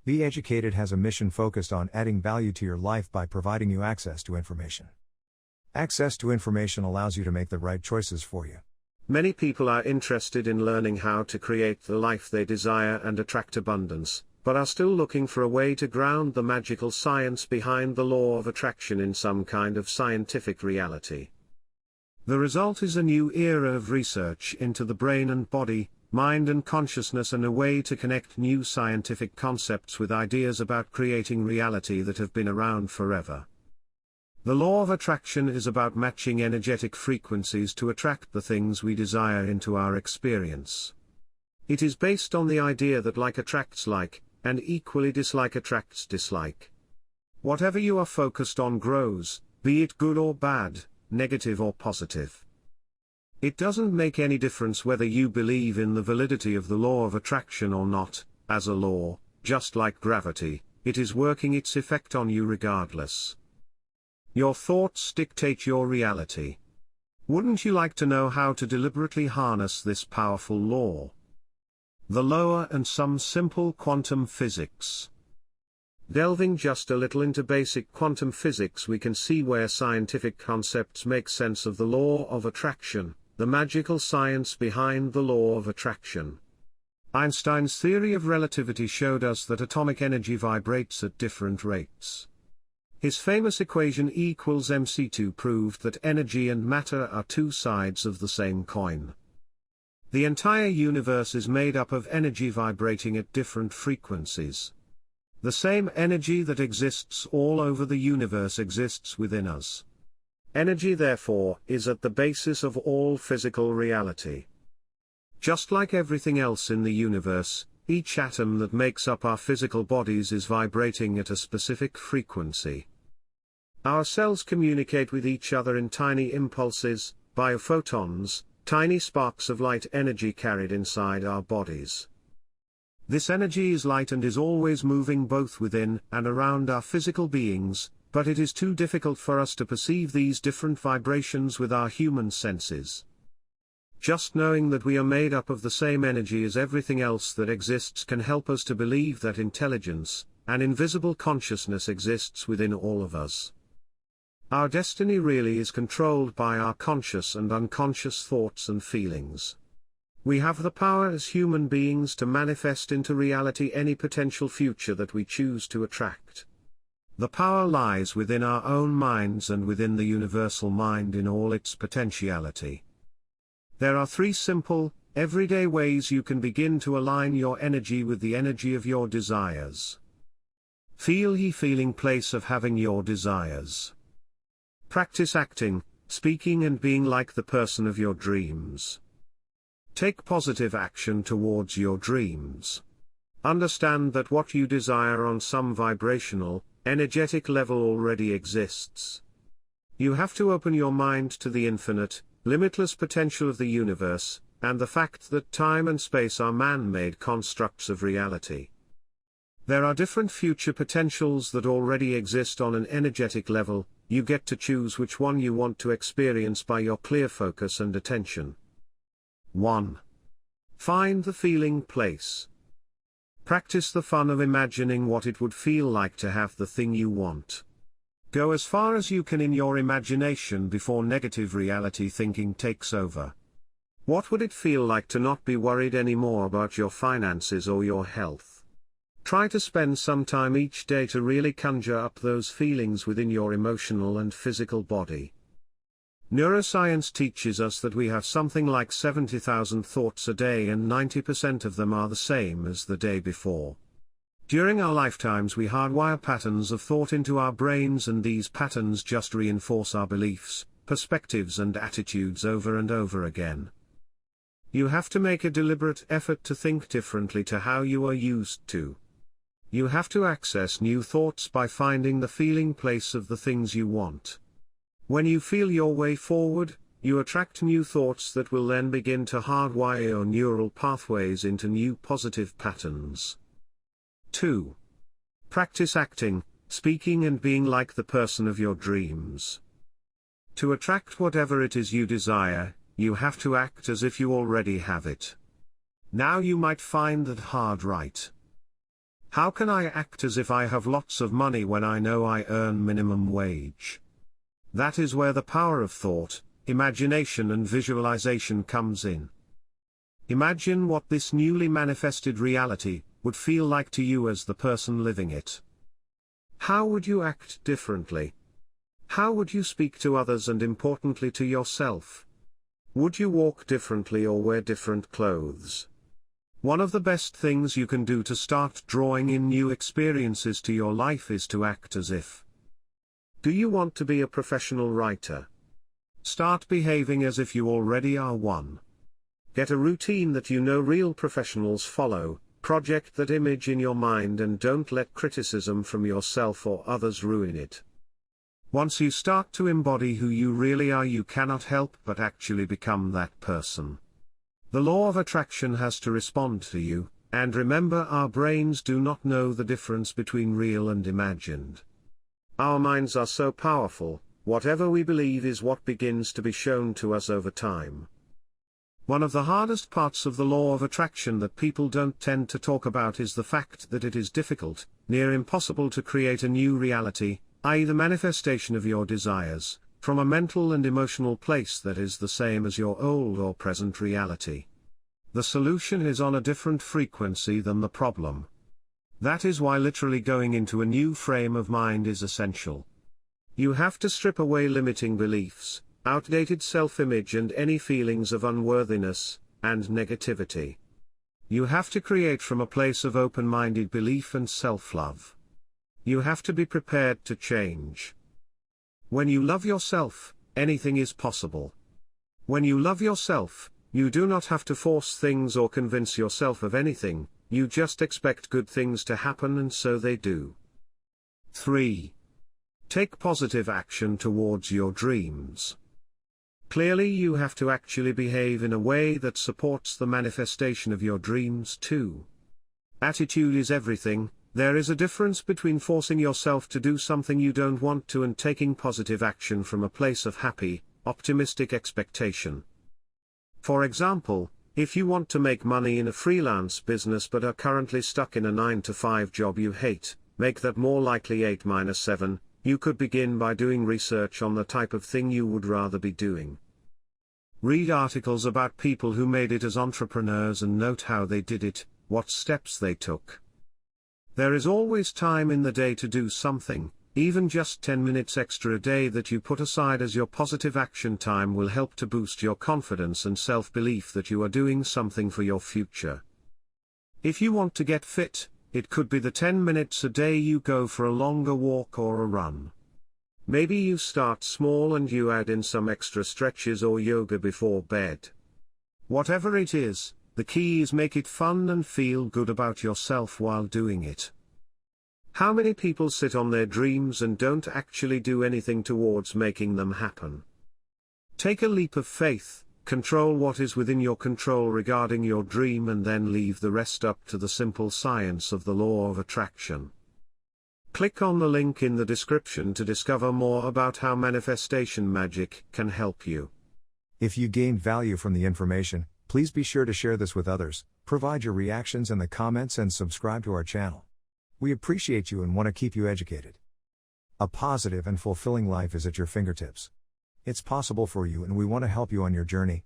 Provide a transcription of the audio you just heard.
BEducated has a mission focused on adding value to your life by providing you access to information. Access to information allows you to make the right choices for you. Many people are interested in learning how to create the life they desire and attract abundance, but are still looking for a way to ground the magical science behind the law of attraction in some kind of scientific reality. The result is a new era of research into the brain and body, mind and consciousness, and a way to connect new scientific concepts with ideas about creating reality that have been around forever. The law of attraction is about matching energetic frequencies to attract the things we desire into our experience. It is based on the idea that like attracts like, and equally dislike attracts dislike. Whatever you are focused on grows, be it good or bad, negative or positive. It doesn't make any difference whether you believe in the validity of the law of attraction or not. As a law, just like gravity, it is working its effect on you regardless. Your thoughts dictate your reality. Wouldn't you like to know how to deliberately harness this powerful law? The lower and some simple quantum physics. Delving just a little into basic quantum physics, we can see where scientific concepts make sense of the law of attraction, the magical science behind the law of attraction. Einstein's theory of relativity showed us that atomic energy vibrates at different rates. His famous equation E equals mc2 proved that energy and matter are two sides of the same coin. The entire universe is made up of energy vibrating at different frequencies. The same energy that exists all over the universe exists within us. Energy, therefore, is at the basis of all physical reality. Just like everything else in the universe, each atom that makes up our physical bodies is vibrating at a specific frequency. Our cells communicate with each other in tiny impulses, biophotons, tiny sparks of light energy carried inside our bodies. This energy is light and is always moving both within and around our physical beings, but it is too difficult for us to perceive these different vibrations with our human senses. Just knowing that we are made up of the same energy as everything else that exists can help us to believe that intelligence, an invisible consciousness, exists within all of us. Our destiny really is controlled by our conscious and unconscious thoughts and feelings. We have the power as human beings to manifest into reality any potential future that we choose to attract. The power lies within our own minds and within the universal mind in all its potentiality. There are three simple, everyday ways you can begin to align your energy with the energy of your desires. Feel ye feeling place of having your desires. Practice acting, speaking and being like the person of your dreams. Take positive action towards your dreams. Understand that what you desire on some vibrational, energetic level already exists. You have to open your mind to the infinite, limitless potential of the universe, and the fact that time and space are man-made constructs of reality. There are different future potentials that already exist on an energetic level. You get to choose which one you want to experience by your clear focus and attention. 1. Find the feeling place. Practice the fun of imagining what it would feel like to have the thing you want. Go as far as you can in your imagination before negative reality thinking takes over. What would it feel like to not be worried anymore about your finances or your health? Try to spend some time each day to really conjure up those feelings within your emotional and physical body. Neuroscience teaches us that we have something like 70,000 thoughts a day, and 90% of them are the same as the day before. During our lifetimes we hardwire patterns of thought into our brains, and these patterns just reinforce our beliefs, perspectives and attitudes over and over again. You have to make a deliberate effort to think differently to how you are used to. You have to access new thoughts by finding the feeling place of the things you want. When you feel your way forward, you attract new thoughts that will then begin to hardwire your neural pathways into new positive patterns. 2. Practice acting, speaking and being like the person of your dreams. To attract whatever it is you desire, you have to act as if you already have it. Now you might find that hard, right? How can I act as if I have lots of money when I know I earn minimum wage? That is where the power of thought, imagination and visualization comes in. Imagine what this newly manifested reality would feel like to you as the person living it. How would you act differently? How would you speak to others and importantly to yourself? Would you walk differently or wear different clothes? One of the best things you can do to start drawing in new experiences to your life is to act as if. Do you want to be a professional writer? Start behaving as if you already are one. Get a routine that you know real professionals follow, project that image in your mind and don't let criticism from yourself or others ruin it. Once you start to embody who you really are, you cannot help but actually become that person. The law of attraction has to respond to you, and remember, our brains do not know the difference between real and imagined. Our minds are so powerful, whatever we believe is what begins to be shown to us over time. One of the hardest parts of the law of attraction that people don't tend to talk about is the fact that it is difficult, near impossible to create a new reality, i.e. the manifestation of your desires, from a mental and emotional place that is the same as your old or present reality. The solution is on a different frequency than the problem. That is why literally going into a new frame of mind is essential. You have to strip away limiting beliefs, outdated self-image and any feelings of unworthiness and negativity. You have to create from a place of open-minded belief and self-love. You have to be prepared to change. When you love yourself, anything is possible. When you love yourself, you do not have to force things or convince yourself of anything, you just expect good things to happen and so they do. 3. Take positive action towards your dreams. Clearly you have to actually behave in a way that supports the manifestation of your dreams too. Attitude is everything. There is a difference between forcing yourself to do something you don't want to and taking positive action from a place of happy, optimistic expectation. For example, if you want to make money in a freelance business but are currently stuck in a 9-to-5 job you hate, make that more likely 8-7, you could begin by doing research on the type of thing you would rather be doing. Read articles about people who made it as entrepreneurs and note how they did it, what steps they took. There is always time in the day to do something, even just 10 minutes extra a day that you put aside as your positive action time will help to boost your confidence and self-belief that you are doing something for your future. If you want to get fit, it could be the 10 minutes a day you go for a longer walk or a run. Maybe you start small and you add in some extra stretches or yoga before bed. Whatever it is, the key is make it fun and feel good about yourself while doing it. How many people sit on their dreams and don't actually do anything towards making them happen? Take a leap of faith, control what is within your control regarding your dream and then leave the rest up to the simple science of the law of attraction. Click on the link in the description to discover more about how manifestation magic can help you. If you gained value from the information, please be sure to share this with others, provide your reactions in the comments and subscribe to our channel. We appreciate you and want to keep you educated. A positive and fulfilling life is at your fingertips. It's possible for you and we want to help you on your journey.